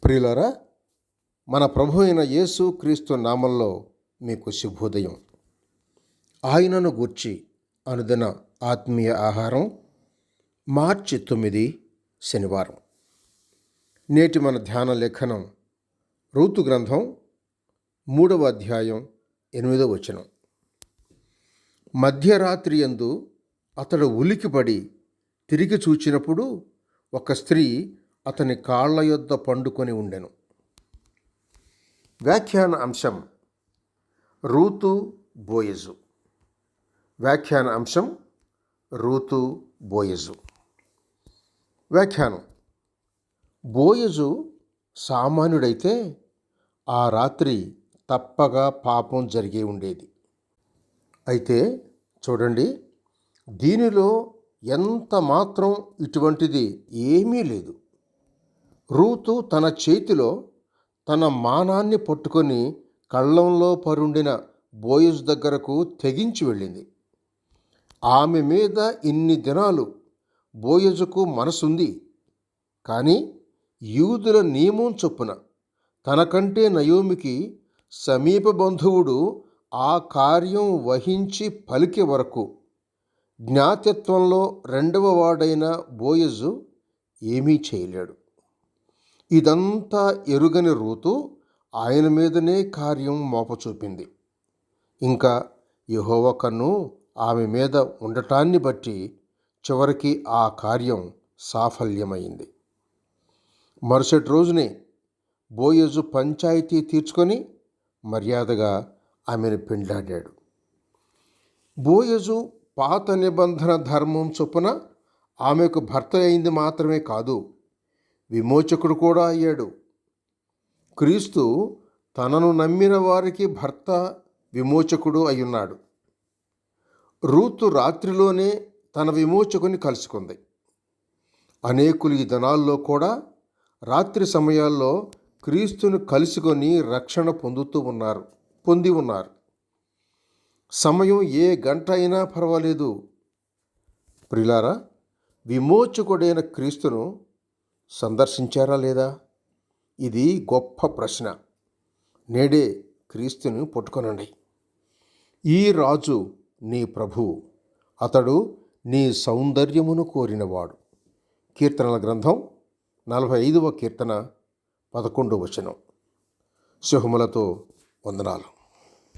ప్రియులారా, మన ప్రభు అయిన యేసు క్రీస్తు నామంలో మీకు శుభోదయం. ఆయనను గూర్చి అనుదిన ఆత్మీయ ఆహారం, మార్చి 9 శనివారం. నేటి మన ధ్యాన లేఖనం రూతు గ్రంథం 3వ అధ్యాయం 8వ వచనం. మధ్యరాత్రి యందు అతడు ఉలికిపడి తిరిగి చూచినప్పుడు ఒక స్త్రీ అతని కాళ్ల యొద్ద పండుకొని ఉండెను. వ్యాఖ్యాన అంశం రూతు బోయజు. వ్యాఖ్యాన అంశం రూతు బోయజు. వ్యాఖ్యానం: బోయజు సామాన్యుడైతే ఆ రాత్రి తప్పగా పాపం జరిగి ఉండేది. అయితే చూడండి, దీనిలో ఎంత మాత్రం ఇటువంటిది ఏమీ లేదు. రూతు తన చేతిలో తన మానాన్ని పట్టుకొని కళ్ళంలో పరుండిన బోయజు దగ్గరకు తెగించి వెళ్ళింది. ఆమె మీద ఇన్ని దినాలు బోయజుకు మనసుంది. కానీ యూదుల నియమం చొప్పున తనకంటే నయోమికి సమీప బంధువుడు ఆ కార్యం వహించి పలికే వరకు జ్ఞాతిత్వంలో రెండవ వాడైన బోయజు ఏమీ చేయలేడు. ఇదంతా ఎరుగని రూతు ఆయన మీదనే కార్యం మోపచూపింది. ఇంకా యెహోవా కన్ను ఆమె మీద ఉండటాన్ని బట్టి చివరికి ఆ కార్యం సాఫల్యమైంది. మరుసటి రోజునే బోయజు పంచాయతీ తీర్చుకొని మర్యాదగా ఆమెను పెండ్లాడాడు. బోయజు పాత నిబంధన ధర్మం చొప్పున ఆమెకు భర్త అయింది మాత్రమే కాదు, విమోచకుడు కూడా అయ్యాడు. క్రీస్తు తనను నమ్మిన వారికి భర్త, విమోచకుడు అయ్యున్నాడు. రూతు రాత్రిలోనే తన విమోచకుని కలుసుకుంది. అనేకులు ఈ దినాల్లో కూడా రాత్రి సమయాల్లో క్రీస్తును కలుసుకొని రక్షణ పొంది ఉన్నారు. సమయం ఏ గంట అయినా పర్వాలేదు. ప్రియులారా, విమోచకుడైన క్రీస్తును సందర్శించారా లేదా? ఇది గొప్ప ప్రశ్న. నేడే క్రీస్తుని పట్టుకొనండి. ఈ రాజు నీ ప్రభువు, అతడు నీ సౌందర్యమును కోరినవాడు. కీర్తనల గ్రంథం 45వ కీర్తన 11వ వచనం. శుభములతో వందనాలు.